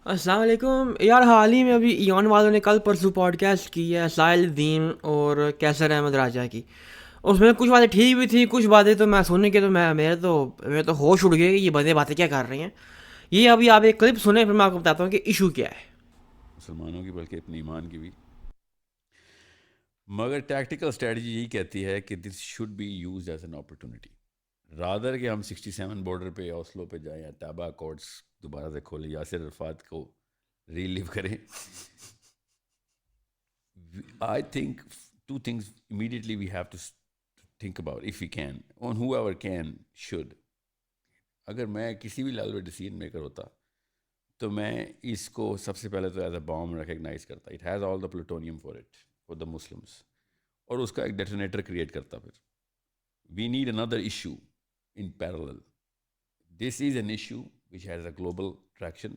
السلام علیکم یار. حال ہی میں ابھی ایون والوں نے کل پرسوں پوڈ کاسٹ کی ہے ساحل الدین اور کیسر احمد راجہ کی. اس میں کچھ باتیں ٹھیک بھی تھیں, کچھ باتیں تو میں سننے کے تو میرے تو ہوش اڑ گئے کہ یہ بندے باتیں کیا کر رہے ہیں. یہ ابھی آپ ایک کلپ سنیں, پھر میں آپ کو بتاتا ہوں کہ ایشو کیا ہے. مسلمانوں کی بلکہ اپنے ایمان کی بھی. مگر ٹیکٹیکل اسٹریٹجی یہی کہتی ہے کہ this should be used as an opportunity rather کہ ہم 67 بارڈر پہ اوسلو پہ جائیں یا تابا اکارڈس دوبارہ سے کھولیں, یاسر عرفات کو ریلیو کریں. I think two things immediately we have to think about if you can on whoever can should. اگر میں کسی بھی لیول پہ ڈیسیجن میکر ہوتا تو میں اس کو سب سے پہلے تو ایز اے بام ریکگنائز کرتا. It has all the plutonium for it for the Muslims, اور اس کا ایک ڈیٹونیٹر کریٹ کرتا. پھر we need another issue in parallel. This is an issue which has a global traction.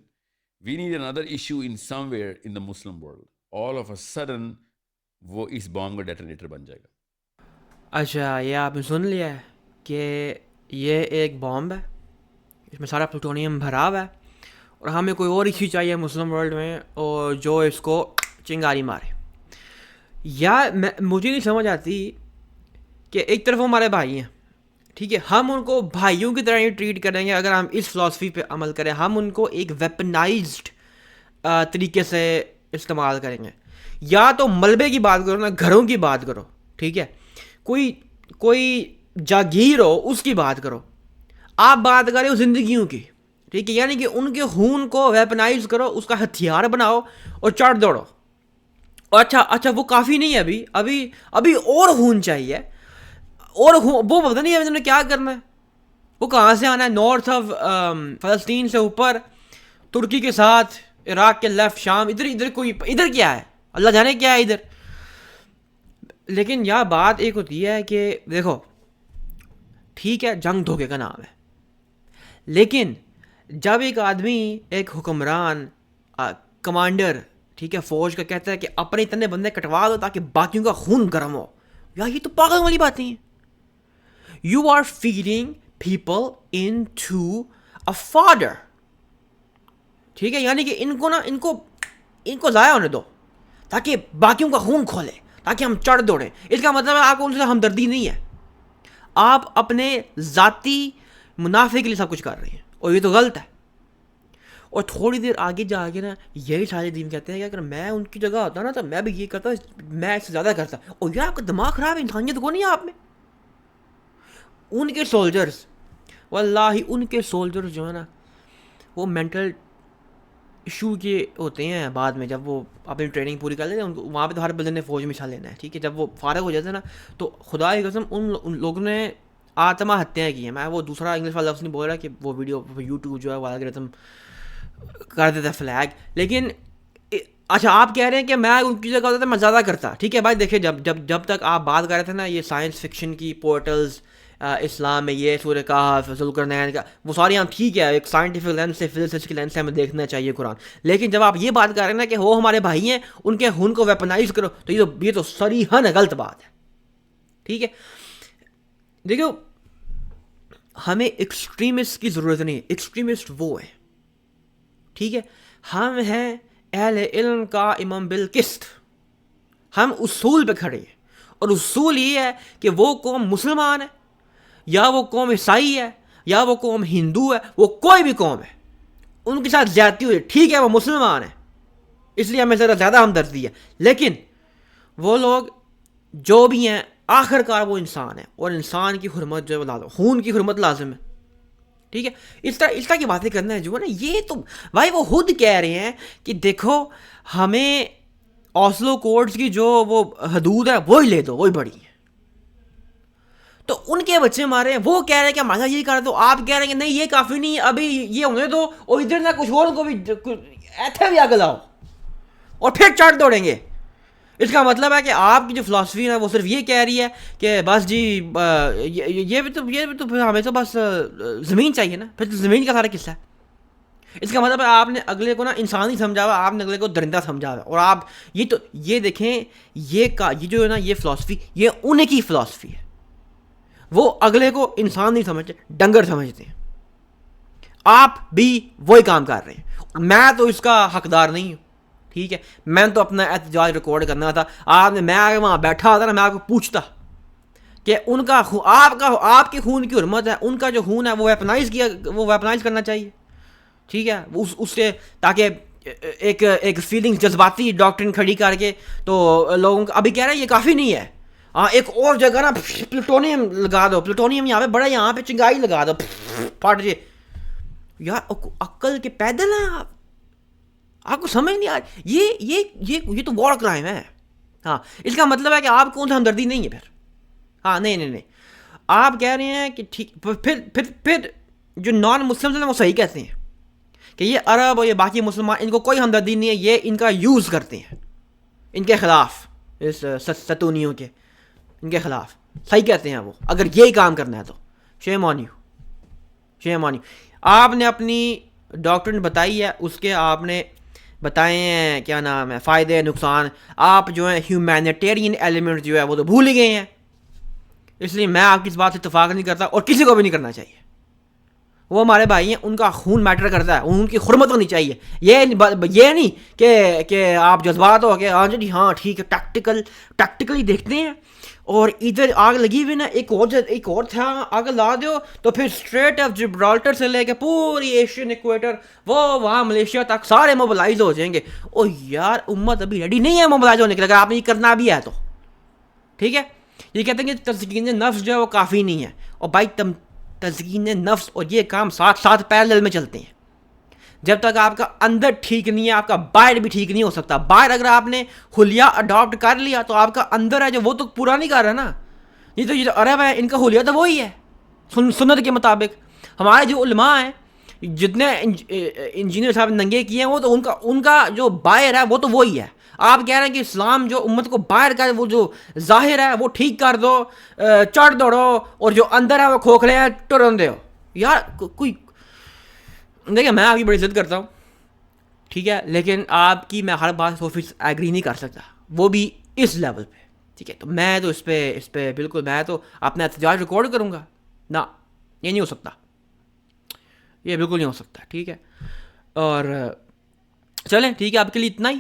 We need another issue in somewhere in the Muslim world. All of a sudden وہ اس بام کا detonator بن جائے گا. اچھا, یہ آپ نے سن لیا ہے کہ یہ ایک بامب ہے, اس میں سارا پلوٹونیم بھرا ہوا ہے, اور ہمیں کوئی اور ایشو چاہیے مسلم ورلڈ میں اور جو اس کو چنگاری مارے. یا مجھے نہیں سمجھ آتی کہ ایک طرف ہمارے بھائی ہیں, ٹھیک ہے, ہم ان کو بھائیوں کی طرح ہی ٹریٹ کریں گے اگر ہم اس فلاسفی پہ عمل کریں. ہم ان کو ایک ویپنائزڈ طریقے سے استعمال کریں گے. یا تو ملبے کی بات کرو نا, گھروں کی بات کرو, ٹھیک ہے, کوئی جاگیر ہو اس کی بات کرو. آپ بات کریں ہو زندگیوں کی, ٹھیک ہے, یعنی کہ ان کے خون کو ویپنائز کرو, اس کا ہتھیار بناؤ اور چڑھ دوڑو. اچھا وہ کافی نہیں ہے, ابھی اور خون چاہیے, اور وہ پتہ نہیں ہے کیا کرنا ہے. وہ کہاں سے آنا ہے؟ نارتھ آف فلسطین سے اوپر, ترکی کے ساتھ, عراق کے لیفٹ, شام, ادھر کیا ہے, اللہ جانے کیا ہے ادھر. لیکن یہاں بات ایک ہوتی ہے کہ دیکھو, ٹھیک ہے, جنگ دھوکے کا نام ہے, لیکن جب ایک آدمی, ایک حکمران, کمانڈر, ٹھیک ہے, فوج کا کہتا ہے کہ اپنے اتنے بندے کٹوا دو تاکہ باقیوں کا خون گرم ہو, یار یہ تو پاگل والی باتیں ہیں. You are feeding people into a fodder, ٹھیک ہے, یعنی کہ ان کو ضائع ہونے دو تاکہ باقیوں کا خون کھولے, تاکہ ہم چڑھ دوڑیں. اس کا مطلب ہے آپ کو ان سے ہمدردی نہیں ہے, آپ اپنے ذاتی منافع کے لیے سب کچھ کر رہے ہیں, اور یہ تو غلط ہے. اور تھوڑی دیر آگے جا کے نا یہی سارے دین کہتے ہیں کہ اگر میں ان کی جگہ ہوتا نا تو میں بھی یہ کرتا, میں اس سے زیادہ کرتا. اور یہ آپ کا دماغ خراب ہے, انسانیت کو نہیں ہے آپ میں. ان کے سولجرز, واللہ ان کے سولجرز جو ہے نا وہ مینٹل ایشو کے ہوتے ہیں بعد میں, جب وہ اپنی ٹریننگ پوری کر لیتے ہیں. وہاں پہ تو ہر بندے نے فوج میں حصہ لینا ہے, ٹھیک ہے. جب وہ فارغ ہو جاتے ہیں نا تو خدا کی قسم ان لوگوں نے آتما ہتیا کی ہے. میں وہ دوسرا انگلش والا لفظ نہیں بول رہا کہ وہ ویڈیو یوٹیوب جو ہے وہ الگورتھم کر دیتا ہے فلیگ. لیکن اچھا, آپ کہہ رہے ہیں کہ میں ان کی جگہ ہوتا تھا میں زیادہ کرتا, ٹھیک ہے بھائی. دیکھیں جب تک آپ بات کر رہے تھے نا یہ سائنس فکشن کی پورٹلز, اسلام میں یہ سورہ کہف, ذوالقرنین کا, وہ ساری ہم ٹھیک ہے ایک سائنٹیفک لینس سے, فزکس کی لینس سے ہمیں دیکھنا چاہیے قرآن. لیکن جب آپ یہ بات کر رہے ہیں نا کہ وہ ہمارے بھائی ہیں, ان کے خون کو ویپنائز کرو, تو یہ تو صریحاً غلط بات ہے, ٹھیک ہے. دیکھو, ہمیں ایکسٹریمسٹ کی ضرورت نہیں ہے, ایکسٹریمسٹ وہ ہے, ٹھیک ہے. ہم ہیں اہل علم کا امام بالقسط, ہم اصول پہ کھڑے ہیں, اور اصول یہ ہے کہ وہ قوم مسلمان ہے یا وہ قوم عیسائی ہے یا وہ قوم ہندو ہے, وہ کوئی بھی قوم ہے, ان کے ساتھ زیادتی ہوئی, ٹھیک ہے, وہ مسلمان ہیں اس لیے ہمیں ذرا زیادہ ہمدردی ہے. لیکن وہ لوگ جو بھی ہیں آخر کار وہ انسان ہے, اور انسان کی حرمت جو ہے لازم, خون کی حرمت لازم ہے, ٹھیک ہے. اس طرح کی باتیں کرنا ہے جو ہے نا, یہ تو بھائی وہ خود کہہ رہے ہیں کہ دیکھو ہمیں اوسلو کوڈز کی جو وہ حدود ہے وہی لے دو, وہی بڑی ہے. تو ان کے بچے مارے ہیں, وہ کہہ رہے ہیں کہ ہمارا یہ کر دو, آپ کہہ رہے ہیں کہ نہیں یہ کافی نہیں, ابھی یہ ہونے دو, اور ادھر نہ کچھ اور کو بھی ایتھے بھی آگے لاؤ, اور پھر چڑھ دوڑیں گے. اس کا مطلب ہے کہ آپ کی جو فلاسفی ہے وہ صرف یہ کہہ رہی ہے کہ بس جی یہ بھی تو پھر ہمیں تو بس زمین چاہیے نا, پھر تو زمین کا سارا قصہ ہے. اس کا مطلب ہے آپ نے اگلے کو نا انسان ہی سمجھا ہوا, آپ نے اگلے کو درندہ سمجھا ہوا. اور آپ یہ دیکھیں, یہ جو ہے نا یہ فلاسفی, یہ انہیں کی فلاسفی ہے. وہ اگلے کو انسان نہیں سمجھتے, ڈنگر سمجھتے ہیں. آپ بھی وہی کام کر رہے ہیں. میں تو اس کا حقدار نہیں ہوں. ٹھیک ہے, میں تو اپنا احتجاج ریکارڈ کرنا تھا. آپ نے, میں اگر وہاں بیٹھا ہوتا نا, میں آپ کو پوچھتا کہ ان کا آپ کے خون کی حرمت ہے, ان کا جو خون ہے وہ ویپنائز کرنا چاہیے. ٹھیک ہے, اس سے تاکہ ایک فیلنگ جذباتی ڈاکٹرن کھڑی کر کے تو لوگوں کا ابھی کہہ رہے ہیں یہ کافی نہیں ہے. ہاں, ایک اور جگہ نا پلوٹونیم لگا دو, پلوٹونیم یہاں پہ بڑا, یہاں پہ چنگائی لگا دو, پھٹ جائے. یار عقل کے پیدل ہیں آپ کو سمجھ نہیں آ رہی. یہ تو وار کرائم ہے. ہاں, اس کا مطلب ہے کہ آپ کو ہمدردی نہیں ہے پھر. ہاں نہیں, آپ کہہ رہے ہیں کہ ٹھیک, پھر جو نان مسلم ہیں وہ صحیح کہتے ہیں کہ یہ عرب اور یہ باقی مسلمان, ان کو کوئی ہمدردی نہیں ہے, یہ ان کا یوز کرتے ہیں ان کے خلاف, اس ستونیوں کے ان کے خلاف. صحیح کہتے ہیں وہ, اگر یہی کام کرنا ہے تو شیم آن یو. آپ نے اپنی ڈاکٹرن بتائی ہے, اس کے آپ نے بتائے ہیں کیا نام ہے فائدے نقصان. آپ جو ہے ہیومینیٹیرین ایلیمنٹ جو ہے وہ تو بھول ہی گئے ہیں. اس لیے میں آپ کی اس بات سے اتفاق نہیں کرتا, اور کسی کو بھی نہیں کرنا چاہیے. وہ ہمارے بھائی ہیں, ان کا خون میٹر کرتا ہے, ان کی حرمت ہونی چاہیے. یہ نہیں کہ آپ جذبات ہو کے ہاں ٹھیک ہے ٹیکٹیکلی دیکھتے ہیں, اور ادھر آگ لگی ہوئی نا, ایک اور تھا آگ لا دو تو پھر اسٹریٹ آف جبرالٹر سے لے کے پوری ایشین ایکویٹر وہ وہاں ملیشیا تک سارے موبلائز ہو جائیں گے. او یار, امت ابھی ریڈی نہیں ہے موبلائز ہونے کے لیے, اگر آپ نے یہ کرنا بھی ہے تو. ٹھیک ہے, یہ کہتے ہیں کہ تزکین نفس جو ہے وہ کافی نہیں ہے. اور بھائی تزکین نفس اور یہ کام ساتھ پیرلل میں چلتے ہیں. جب تک آپ کا اندر ٹھیک نہیں ہے, آپ کا باہر بھی ٹھیک نہیں ہو سکتا. باہر اگر آپ نے حلیہ اڈاپٹ کر لیا تو آپ کا اندر ہے جو وہ تو پورا نہیں کر رہا نا. یہ تو عرب ہے, ان کا حلیہ تو وہی ہے سنت کے مطابق. ہمارے جو علماء ہیں, جتنے انجینئر صاحب ننگے کیے ہیں, وہ تو ان کا جو باہر ہے وہ تو وہی ہے. آپ کہہ رہے ہیں کہ اسلام جو امت کو باہر کا وہ جو ظاہر ہے وہ ٹھیک کر دو, چڑھ دوڑو, اور جو اندر ہے وہ کھوکھلے ہیں ٹرندے ہو. یار کوئی دیکھیں, میں آپ کی بڑی عزت کرتا ہوں, ٹھیک ہے, لیکن آپ کی میں ہر بات 100% ایگری نہیں کر سکتا, وہ بھی اس لیول پہ. ٹھیک ہے, تو میں تو اس پہ بالکل, میں تو اپنا احتجاج ریکارڈ کروں گا نا, یہ نہیں ہو سکتا, یہ بالکل نہیں ہو سکتا. ٹھیک ہے, اور چلیں ٹھیک ہے, آپ کے لیے اتنا ہی.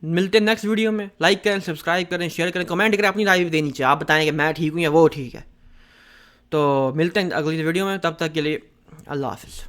ملتے ہیں نیکسٹ ویڈیو میں. لائک کریں, سبسکرائب کریں, شیئر کریں, کمنٹ کریں, اپنی رائے بھی دینی چاہیے. آپ بتائیں کہ میں ٹھیک ہوں یا وہ ٹھیک ہے. تو ملتے ہیں اگلی ویڈیو میں, تب تک کے لیے اللہ حافظ.